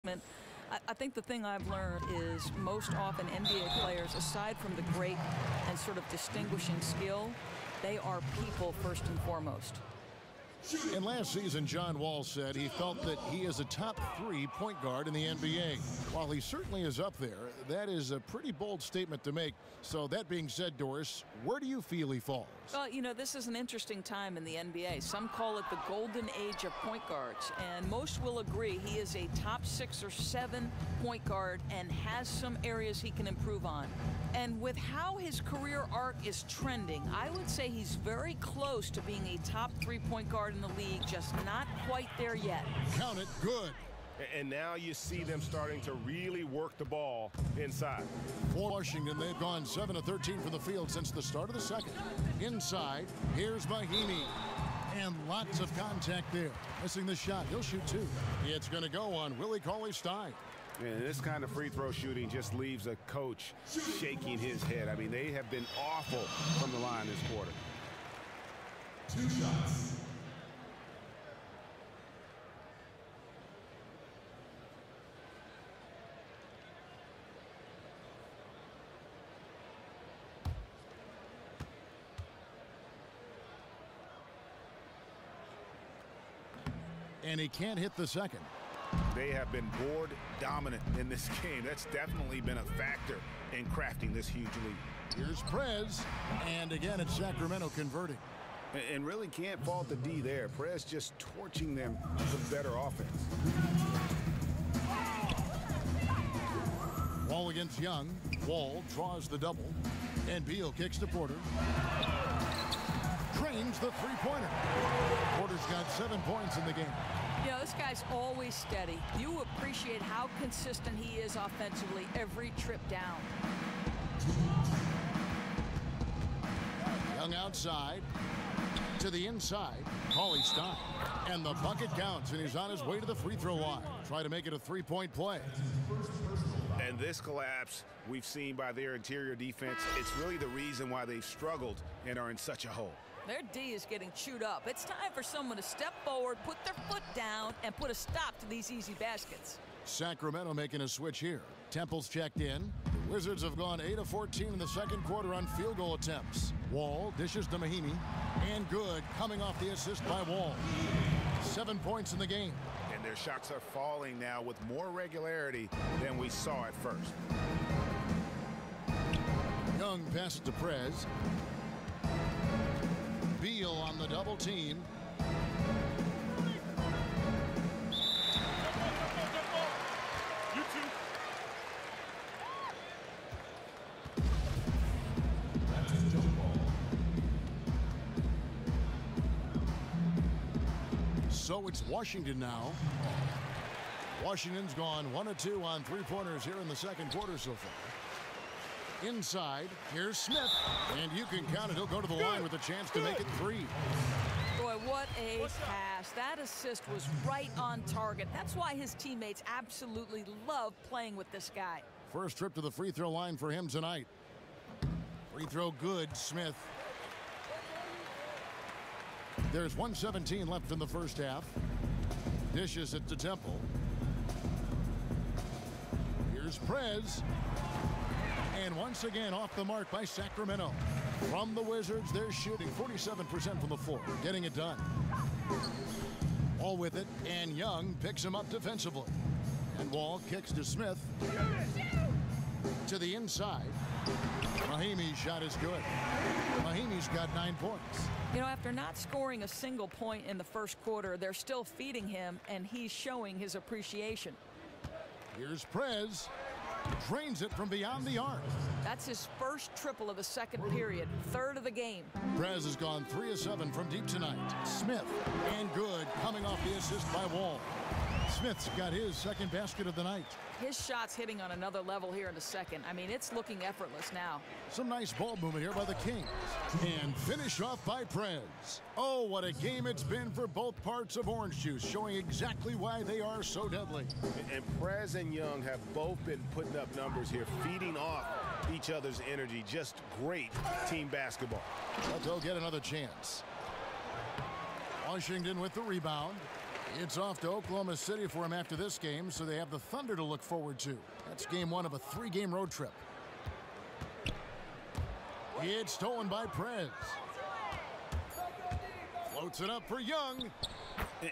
I think the thing I've learned is most often NBA players, aside from the great and sort of distinguishing skill, they are people first and foremost. And last season, John Wall said he felt that he is a top 3 point guard in the NBA. While he certainly is up there, that is a pretty bold statement to make. So that being said, Doris, where do you feel he falls? Well, you know, this is an interesting time in the NBA. Some call it the golden age of point guards, and most will agree he is a top 6 or 7 point guard and has some areas he can improve on. And with how his career arc is trending, I would say he's very close to being a top 3 point guard in the league, just not quite there yet. Count it, good. And now you see them starting to really work the ball inside. For Washington, they've gone 7 of 13 from the field since the start of the second. Inside, here's Mahimi. And lots of contact there. Missing the shot, he'll shoot 2. It's going to go on Willie Cauley-Stein. And this kind of free throw shooting just leaves a coach shaking his head. I mean, they have been awful from the line this quarter. 2 shots. And he can't hit the second. They have been board dominant in this game. That's definitely been a factor in crafting this huge lead. Here's Prez, and again it's Sacramento converting. And really can't fault the D there. Prez just torching them with better offense. Wall against Young. Wall draws the double. And Beal kicks to Porter. Drains the three-pointer. Porter's got 7 points in the game. You know, this guy's always steady. You appreciate how consistent he is offensively every trip down. Young outside. To the inside. Cauley-Stein. And the bucket counts, and he's on his way to the free throw line. Try to make it a 3-point play. And this collapse we've seen by their interior defense, it's really the reason why they've struggled and are in such a hole. Their D is getting chewed up. It's time for someone to step forward, put their foot down, and put a stop to these easy baskets. Sacramento making a switch here. Temple's checked in. The Wizards have gone 8 of 14 in the second quarter on field goal attempts. Wall dishes to Mahimi. And good, coming off the assist by Wall. 7 points in the game. And their shots are falling now with more regularity than we saw at first. Young passes to Prez. Beal on the double team. You two. That's a jump ball. So it's Washington now. Washington's gone 1 of 2 on three-pointers here in the second quarter so far. Inside, here's Smith, and you can count it. He'll go to the line with a chance to make it 3. Boy, what a pass. That assist was right on target. That's why his teammates absolutely love playing with this guy. First trip to the free throw line for him tonight. Free throw good, Smith. There's 1:17 left in the first half. Dishes it to Temple. Here's Prez. And once again off the mark by Sacramento. From the Wizards, they're shooting 47% from the floor, getting it done. Wall with it, and Young picks him up defensively. And Wall kicks to Smith. To the inside. Mahimi's shot is good. Mahimi's got 9 points. You know, after not scoring a single point in the first quarter, they're still feeding him, and he's showing his appreciation. Here's Prez. Drains it from beyond the arc. That's his first triple of the second period, third of the game. Prez has gone 3 of 7 from deep tonight. Smith, and good, coming off the assist by Wall. Smith's got his second basket of the night. His shot's hitting on another level here in the second. I mean, it's looking effortless now. Some nice ball movement here by the Kings. And finish off by Prez. Oh, what a game it's been for both parts of Orange Juice, showing exactly why they are so deadly. And Prez and Young have both been putting up numbers here, feeding off each other's energy. Just great team basketball. But they'll get another chance. Washington with the rebound. It's off to Oklahoma City for him after this game, so they have the Thunder to look forward to. That's game one of a 3-game road trip. It's stolen by Prez. Floats it up for Young.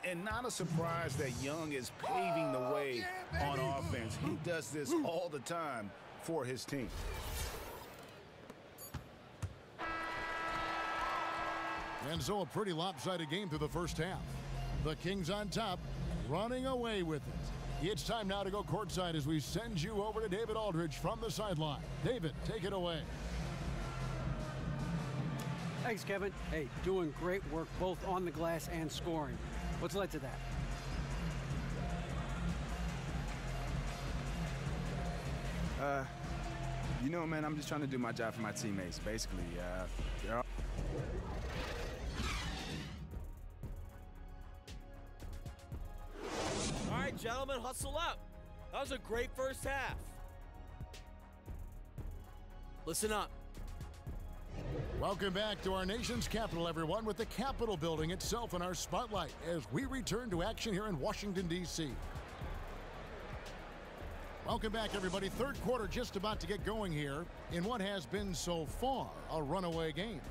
And not a surprise that Young is paving the way on offense. He does this all the time for his team. And so a pretty lopsided game through the first half. The Kings on top, running away with it. It's time now to go courtside as we send you over to David Aldridge from the sideline. David, take it away. Thanks, Kevin. Hey, doing great work both on the glass and scoring. What's led to that? You know, man, I'm just trying to do my job for my teammates. Basically, they're all... All right, gentlemen, hustle up. That was a great first half. Listen up. Welcome back to our nation's capital, everyone, with the Capitol building itself in our spotlight as we return to action here in Washington, D.C. Welcome back, everybody. Third quarter just about to get going here in what has been so far a runaway game.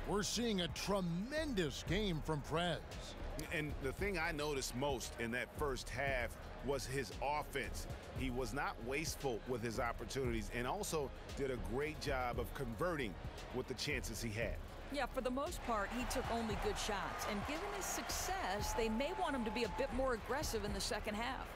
We're seeing a tremendous game from Prez. And the thing I noticed most in that first half was his offense. He was not wasteful with his opportunities and also did a great job of converting with the chances he had. Yeah, for the most part, he took only good shots. And given his success, they may want him to be a bit more aggressive in the second half.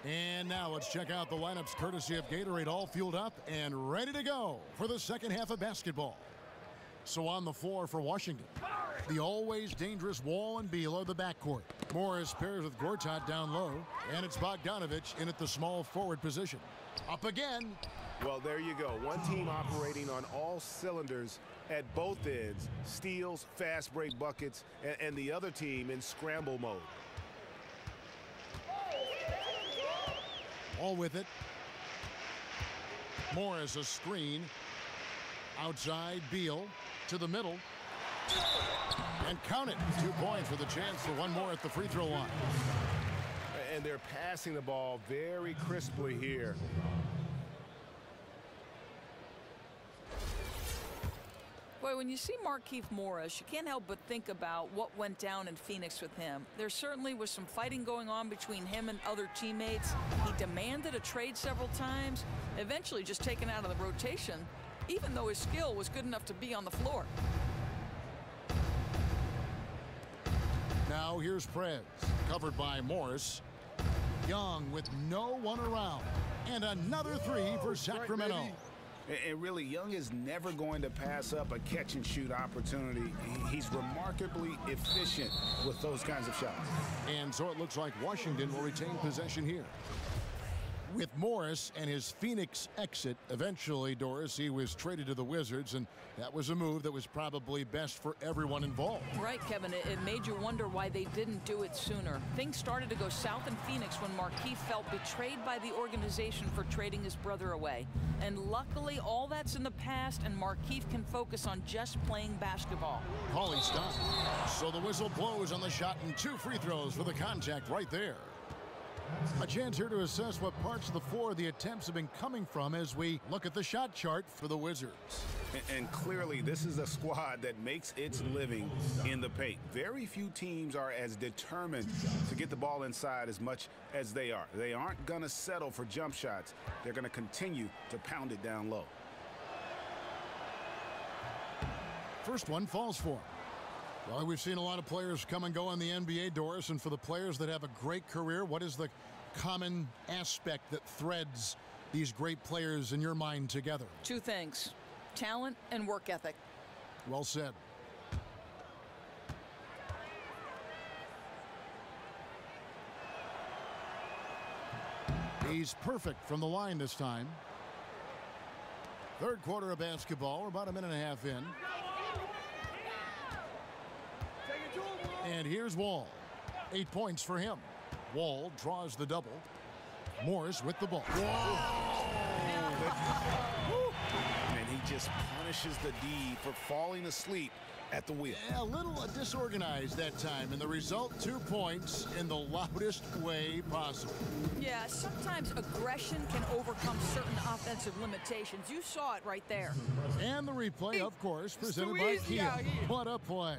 And now let's check out the lineups courtesy of Gatorade, all fueled up and ready to go for the second half of basketball. So on the floor for Washington, the always dangerous Wall and Beal are the backcourt. Morris pairs with Gortat down low, and it's Bogdanovich in at the small forward position. Up again. Well, there you go. One team operating on all cylinders at both ends. Steals, fast break buckets, and the other team in scramble mode. All with it. Morris a screen. Outside Beal to the middle. And count it. 2 points with a chance for one more at the free throw line. And they're passing the ball very crisply here. Boy, when you see Markieff Morris, you can't help but think about what went down in Phoenix with him. There certainly was some fighting going on between him and other teammates. He demanded a trade several times, eventually just taken out of the rotation, even though his skill was good enough to be on the floor. Now here's Prez, covered by Morris. Young with no one around. And another three for Sacramento. And really, Young is never going to pass up a catch-and-shoot opportunity. He's remarkably efficient with those kinds of shots. And so it looks like Washington will retain possession here. With Morris and his Phoenix exit, eventually, Doris, he was traded to the Wizards, and that was a move that was probably best for everyone involved. Right, Kevin. It made you wonder why they didn't do it sooner. Things started to go south in Phoenix when Markieff felt betrayed by the organization for trading his brother away. And luckily, all that's in the past, and Markieff can focus on just playing basketball. Paulie stopped. So the whistle blows on the shot, and 2 free throws for the contact right there. A chance here to assess what parts of the floor the attempts have been coming from as we look at the shot chart for the Wizards. And clearly, this is a squad that makes its living in the paint. Very few teams are as determined to get the ball inside as much as they are. They aren't going to settle for jump shots. They're going to continue to pound it down low. First one falls for him. Well, we've seen a lot of players come and go in the NBA, Doris, and for the players that have a great career, what is the common aspect that threads these great players in your mind together? 2 things: talent and work ethic. Well said. He's perfect from the line this time. Third quarter of basketball. We're about a minute and a half in. And here's Wall. 8 points for him. Wall draws the double. Morris with the ball. And he just punishes the D for falling asleep at the wheel. A little disorganized that time, and the result, 2 points in the loudest way possible. Yeah, sometimes aggression can overcome certain offensive limitations. You saw it right there. And the replay, of course, presented by Kia. What a play.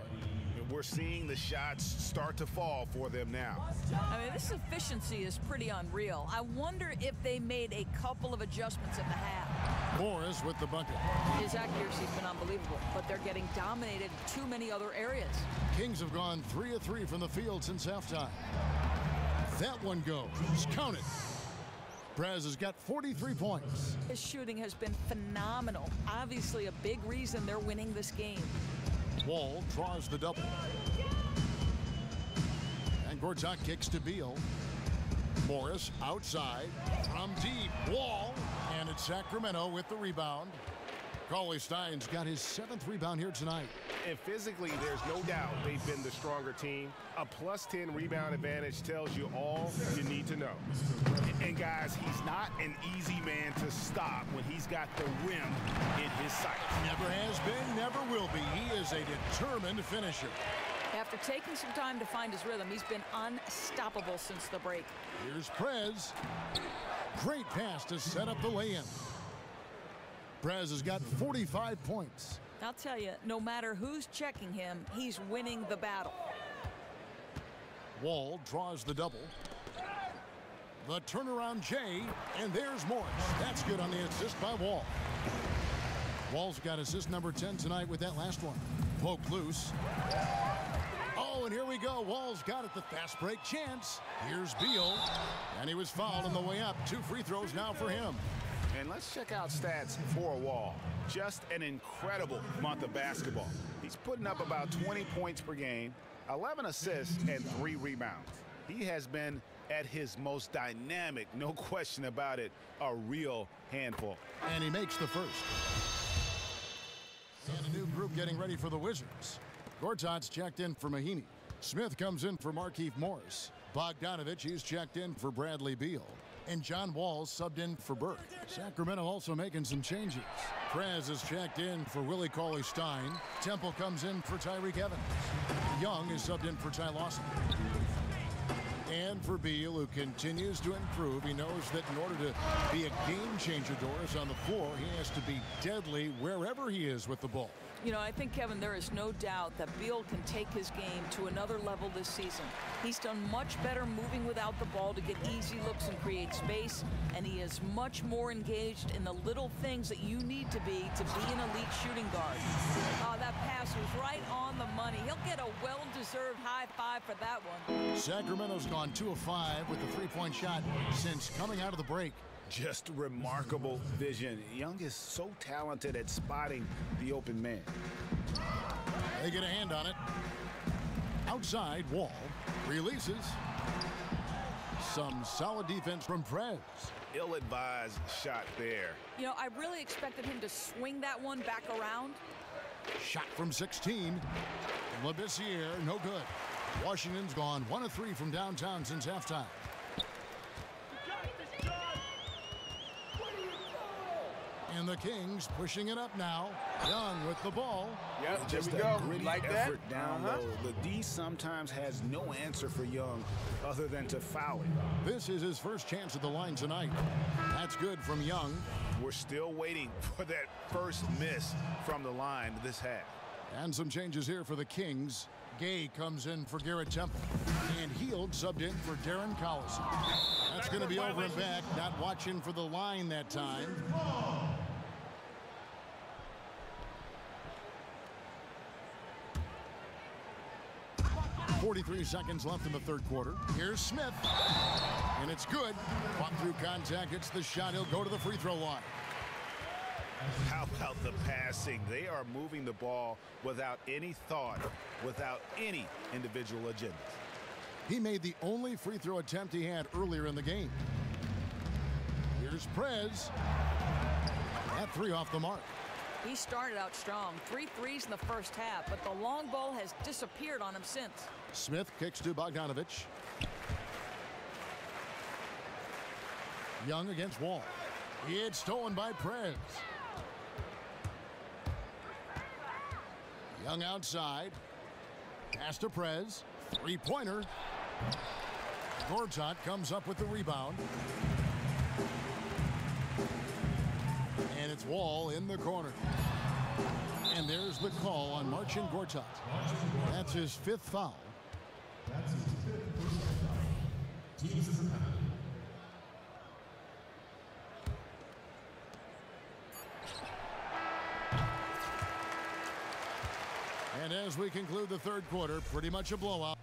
We're seeing the shots start to fall for them now. I mean, this efficiency is pretty unreal. I wonder if they made a couple of adjustments at the half. Morris with the bucket. His accuracy's been unbelievable, but they're getting dominated in too many other areas. Kings have gone 3 of 3 from the field since halftime. That one goes. Count it. Prez has got 43 points. His shooting has been phenomenal. Obviously a big reason they're winning this game. Wall draws the double. And Gortat kicks to Beal. Morris outside from deep. Wall. And it's Sacramento with the rebound. Cauley-Stein's got his 7th rebound here tonight. And physically, there's no doubt they've been the stronger team. A +10 rebound advantage tells you all you need to know. And guys, he's not an easy man to stop when he's got the rim in his sights. Never has been, never will be. He is a determined finisher. After taking some time to find his rhythm, he's been unstoppable since the break. Here's Prez. Great pass to set up the lay-in. Prez has got 45 points. I'll tell you, no matter who's checking him, he's winning the battle. Wall draws the double. The turnaround Jay, and there's Morris. That's good on the assist by Wall. Wall's got assist number 10 tonight with that last one. Poke loose. Oh, and here we go. Wall's got it, the fast break chance. Here's Beal, and he was fouled on the way up. 2 free throws now for him. And let's check out stats for Wall. Just an incredible month of basketball. He's putting up about 20 points per game, 11 assists, and 3 rebounds. He has been at his most dynamic, no question about it, a real handful. And he makes the first. And a new group getting ready for the Wizards. Gortat's checked in for Mahinmi. Smith comes in for Markieff Morris. Bogdanovich, he's checked in for Bradley Beal. And John Wall subbed in for Burke. Sacramento also making some changes. Prez is checked in for Willie Cauley-Stein. Temple comes in for Tyreke Evans. Young is subbed in for Ty Lawson. And for Beal, who continues to improve, he knows that in order to be a game changer, Doris, on the floor, he has to be deadly wherever he is with the ball. You know, I think, Kevin, there is no doubt that Beal can take his game to another level this season. He's done much better moving without the ball to get easy looks and create space, and he is much more engaged in the little things that you need to be an elite shooting guard. That pass was right on the money. He'll get a well-deserved high five for that one. Sacramento's gone 2 of 5 with the three-point shot since coming out of the break. Just remarkable vision. Young is so talented at spotting the open man. They get a hand on it. Outside, Wall releases. Some solid defense from Prez. Ill-advised shot there. You know, I really expected him to swing that one back around. Shot from 16. Labissiere, no good. Washington's gone 1 of 3 from downtown since halftime. And the Kings pushing it up now. Young with the ball. Yep, there Just we a go. gritty Like that. effort down low. The D sometimes has no answer for Young other than to foul him. This is his first chance at the line tonight. That's good from Young. We're still waiting for that first miss from the line this half. And some changes here for the Kings. Gay comes in for Garrett Temple. And Heald subbed in for Darren Collison. That's going to be over and back. Not watching for the line that time. 43 seconds left in the third quarter. Here's Smith. And it's good. Caught through contact. It's the shot. He'll go to the free throw line. How about the passing? They are moving the ball without any thought, without any individual agenda. He made the only free throw attempt he had earlier in the game. Here's Prez. That 3 off the mark. He started out strong. 3 threes in the first half, but the long ball has disappeared on him since. Smith kicks to Bogdanovich. Young against Wall. It's stolen by Prez. Young outside. Pass to Prez. Three-pointer. Gortat comes up with the rebound. And it's Wall in the corner. And there's the call on Marcin Gortat. That's his 5th foul. That's his 5th personal foul. Teams is a penalty. And as we conclude the 3rd quarter, pretty much a blowout.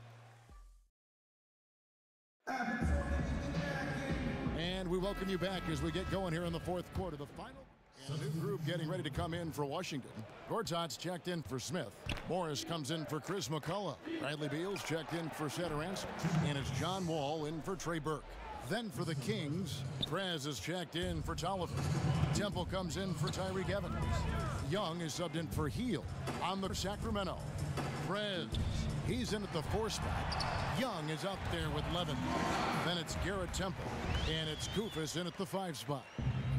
And we welcome you back as we get going here in the 4th quarter. The final. And a new group getting ready to come in for Washington. Gortat's checked in for Smith. Morris comes in for Chris McCullough. Bradley Beal's checked in for Satoransky. And it's John Wall in for Trey Burke. Then for the Kings, Prez is checked in for Tolliver. Temple comes in for Tyreek Evans. Young is subbed in for Heel. On the Sacramento, Prez, he's in at the 4 spot. Young is out there with Levin. Then it's Garrett Temple. And it's Koufos in at the 5 spot.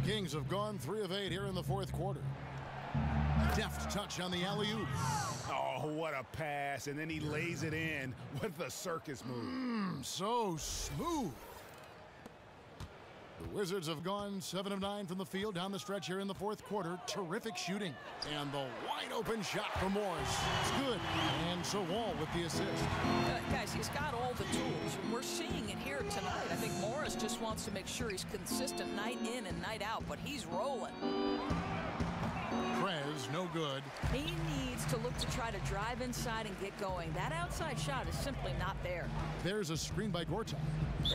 Kings have gone 3 of 8 here in the 4th quarter. Deft touch on the alley-oop. Oh, what a pass. And then he lays it in with the circus move. So smooth. The Wizards have gone 7 of 9 from the field down the stretch here in the 4th quarter. Terrific shooting. And the wide open shot for Morris. It's good. And so Wall with the assist. Guys, he's got all the tools. We're seeing it here tonight. I think Morris just wants to make sure he's consistent night in and night out, but he's rolling. Prez, no good. He needs to look to try to drive inside and get going. That outside shot is simply not there. There's a screen by Gortat.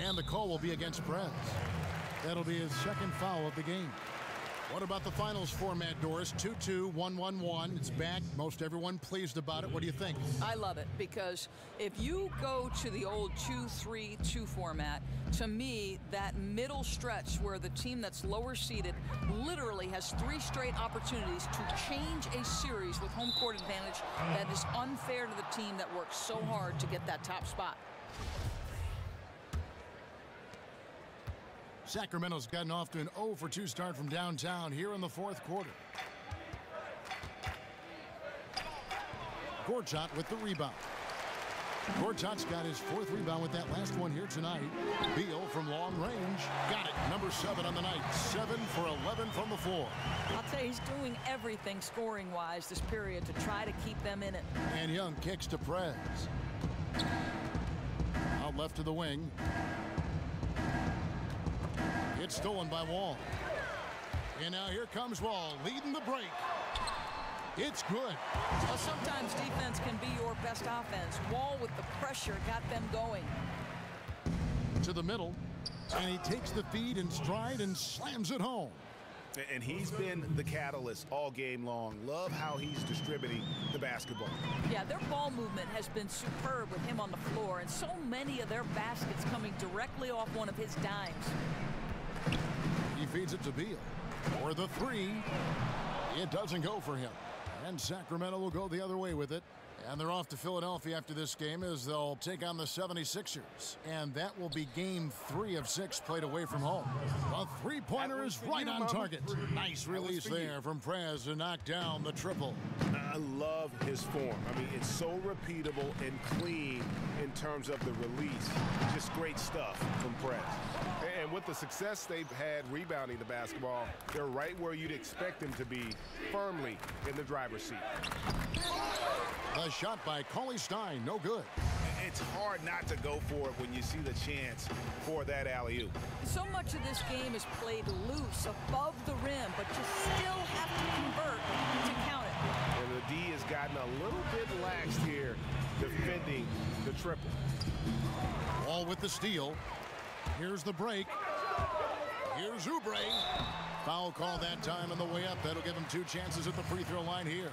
And the call will be against Prez. That'll be his 2nd foul of the game. What about the finals format, Doris? 2-2, 1-1-1. It's back. Most everyone pleased about it. What do you think? I love it because if you go to the old 2-3-2 format, to me, that middle stretch where the team that's lower seeded literally has 3 straight opportunities to change a series with home court advantage, that is unfair to the team that works so hard to get that top spot. Sacramento's gotten off to an 0-for-2 start from downtown here in the 4th quarter. Gortat with the rebound. Gortat's got his 4th rebound with that last one here tonight. Beal from long range. Got it. Number 7 on the night. 7 for 11 from the floor. I'll tell you, he's doing everything scoring-wise this period to try to keep them in it. And Young kicks to Prez. Out left to the wing. It's stolen by Wall. And now here comes Wall, leading the break. It's good. Well, sometimes defense can be your best offense. Wall with the pressure got them going. To the middle, and he takes the feed in stride and slams it home. And he's been the catalyst all game long. Love how he's distributing the basketball. Yeah, their ball movement has been superb with him on the floor, and so many of their baskets coming directly off one of his dimes. He feeds it to Beal. For the 3, it doesn't go for him. And Sacramento will go the other way with it. And they're off to Philadelphia after this game as they'll take on the 76ers. And that will be game 3 of 6 played away from home. A 3-pointer is right on target. Nice release there from Prez to knock down the triple. I love his form. I mean, it's so repeatable and clean in terms of the release. Just great stuff from Prez. And with the success they've had rebounding the basketball, they're right where you'd expect them to be, firmly in the driver's seat. The shot by Cauley Stein, no good. It's hard not to go for it when you see the chance for that alley-oop. So much of this game is played loose, above the rim, but you still have to convert to count it. And the D has gotten a little bit laxed here, defending the triple. Wall with the steal. Here's the break. Here's Oubre. Foul call that time on the way up. That'll give him 2 chances at the free throw line here.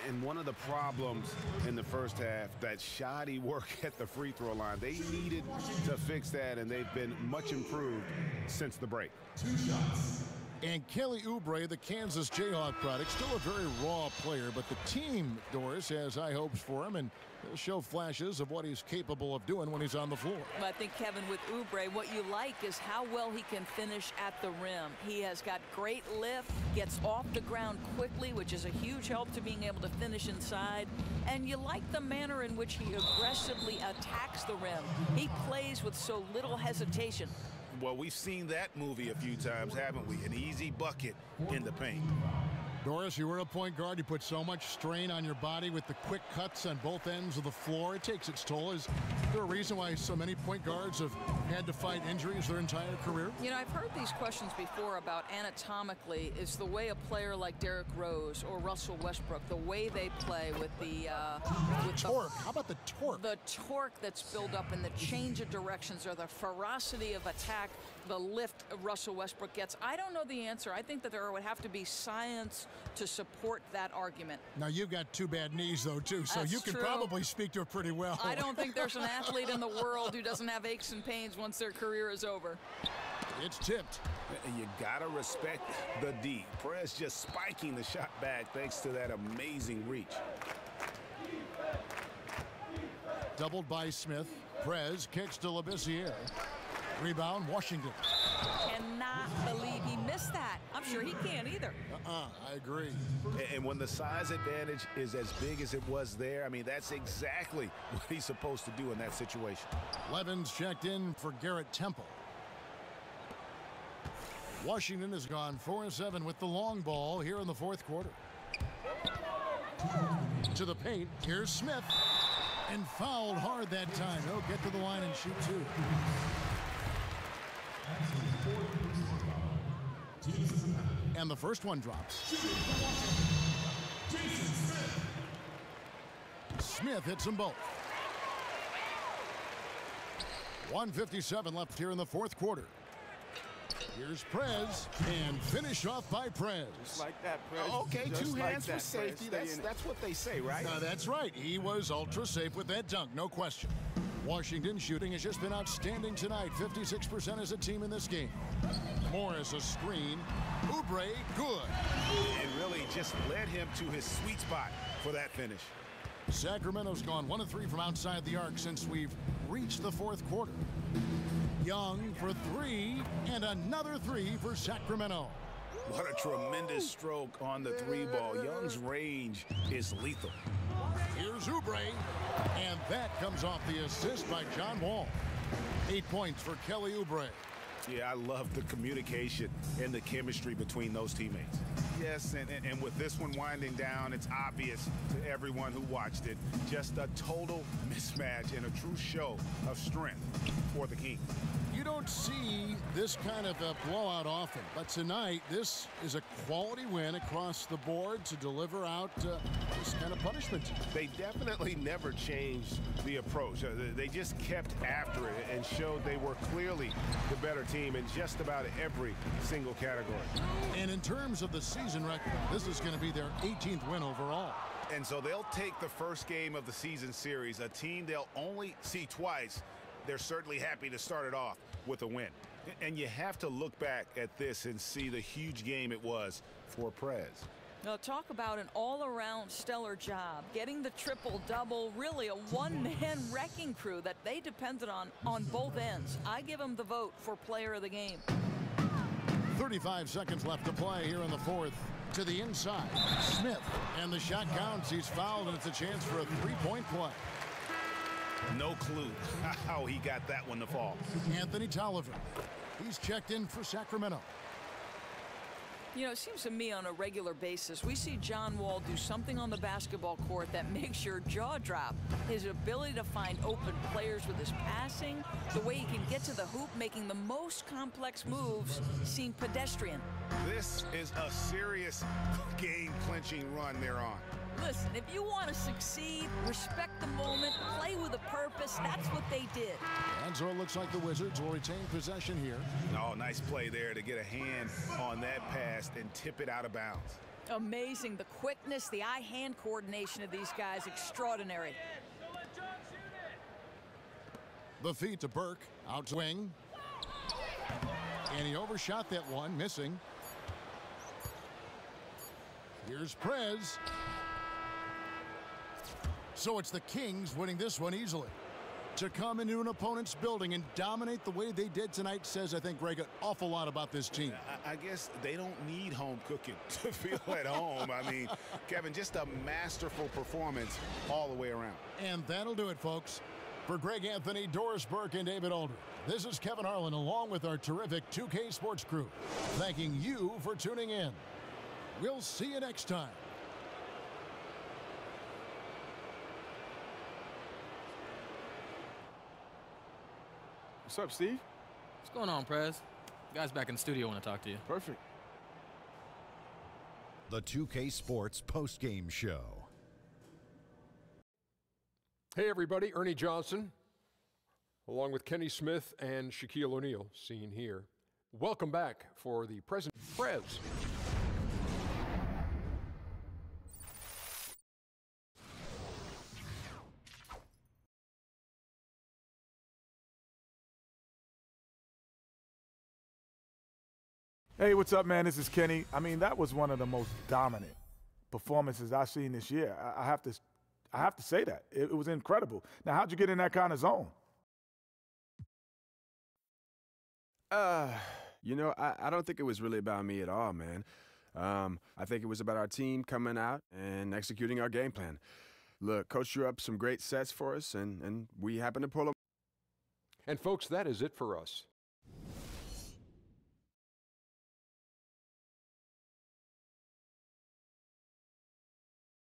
And one of the problems in the first half, that shoddy work at the free throw line. They needed to fix that, and they've been much improved since the break. 2 shots. And Kelly Oubre, the Kansas Jayhawk product, still a very raw player, but the team, Doris, has high hopes for him, and he'll show flashes of what he's capable of doing when he's on the floor. Well, I think, Kevin, with Oubre, what you like is how well he can finish at the rim. He has got great lift, gets off the ground quickly, which is a huge help to being able to finish inside. And you like the manner in which he aggressively attacks the rim. He plays with so little hesitation. Well, we've seen that movie a few times, haven't we? An easy bucket in the paint. Doris, you were a point guard. You put so much strain on your body with the quick cuts on both ends of the floor. It takes its toll. Is there a reason why so many point guards have had to fight injuries their entire career? You know, I've heard these questions before about anatomically. Is the way a player like Derrick Rose or Russell Westbrook, the way they play with the torque. How about the torque? The torque that's built up and the change of directions or the ferocity of attack, the lift Russell Westbrook gets. I don't know the answer. I think that there would have to be science to support that argument. Now, you've got two bad knees, though, too, so That's you can true. Probably speak to it pretty well. I don't think there's an athlete in the world who doesn't have aches and pains once their career is over. It's tipped. You gotta respect the D. Perez just spiking the shot back thanks to that amazing reach. Doubled by Smith. Perez kicks to Labissiere. Rebound, Washington. Cannot believe he missed that. I'm sure he can't either. I agree. And when the size advantage is as big as it was there, I mean, that's exactly what he's supposed to do in that situation. Levin's checked in for Garrett Temple. Washington has gone 4-7 with the long ball here in the fourth quarter. To the paint, here's Smith. And fouled hard that time. He'll get to the line and shoot two. And the first one drops. Smith hits them both. 1:57 left here in the fourth quarter. Here's Prez, and finished off by Prez. Just like that, Prez. Okay, Just two like hands that, for safety. Prez. That's what they say, right? That's right. He was ultra safe with that dunk, no question. Washington shooting has just been outstanding tonight. 56% as a team in this game. Morris a screen. Oubre, good. And really just led him to his sweet spot for that finish. Sacramento's gone 1 of 3 from outside the arc since we've reached the fourth quarter. Young for 3, and another 3 for Sacramento. What a tremendous stroke on the 3 ball. Young's range is lethal. Here's Oubre, and that comes off the assist by John Wall. 8 points for Kelly Oubre. Yeah, I love the communication and the chemistry between those teammates. Yes, and with this one winding down, it's obvious to everyone who watched it. Just a total mismatch and a true show of strength for the Kings. You don't see this kind of a blowout often, but tonight this is a quality win across the board to deliver out this kind of punishment. They definitely never changed the approach. They just kept after it and showed they were clearly the better team in just about every single category. And in terms of the season record, this is going to be their 18th win overall. And so they'll take the first game of the season series, a team they'll only see twice. They're certainly happy to start it off with a win. And you have to look back at this and see the huge game it was for Prez. Now, talk about an all-around stellar job. Getting the triple-double, really a one-man wrecking crew that they depended on both ends. I give him the vote for player of the game. 35 seconds left to play here in the fourth. To the inside, Smith. And the shot counts. He's fouled, and it's a chance for a three-point play. No clue how he got that one to fall. Anthony Tolliver. He's checked in for Sacramento. You know, it seems to me on a regular basis, we see John Wall do something on the basketball court that makes your jaw drop. His ability to find open players with his passing, the way he can get to the hoop, making the most complex moves seem pedestrian. This is a serious game-clinching run they're on. Listen, if you want to succeed, respect the moment, play with a purpose, that's what they did. And so it looks like the Wizards will retain possession here. Oh, nice play there to get a hand on that pass and tip it out of bounds. Amazing. The quickness, the eye-hand coordination of these guys, extraordinary. The feed to Burke, out swing. And he overshot that one, missing. Here's Prez. So it's the Kings winning this one easily. To come into an opponent's building and dominate the way they did tonight says, I think, Greg, an awful lot about this team. I guess they don't need home cooking to feel at home. I mean, Kevin, just a masterful performance all the way around. And that'll do it, folks. For Greg Anthony, Doris Burke, and David Aldridge, this is Kevin Harlan along with our terrific 2K Sports crew, thanking you for tuning in. We'll see you next time. What's up, Steve? What's going on, Prez? Guys back in the studio want to talk to you. Perfect. The 2K Sports postgame show. Hey everybody, Ernie Johnson, along with Kenny Smith and Shaquille O'Neal, seen here. Welcome back for the present Prez. Hey, what's up, man? This is Kenny. I mean, that was one of the most dominant performances I've seen this year. I have to say that. It was incredible. Now, how'd you get in that kind of zone? You know, I don't think it was really about me at all, man. I think it was about our team coming out and executing our game plan. Look, Coach drew up some great sets for us, and we happened to pull them. And folks, that is it for us.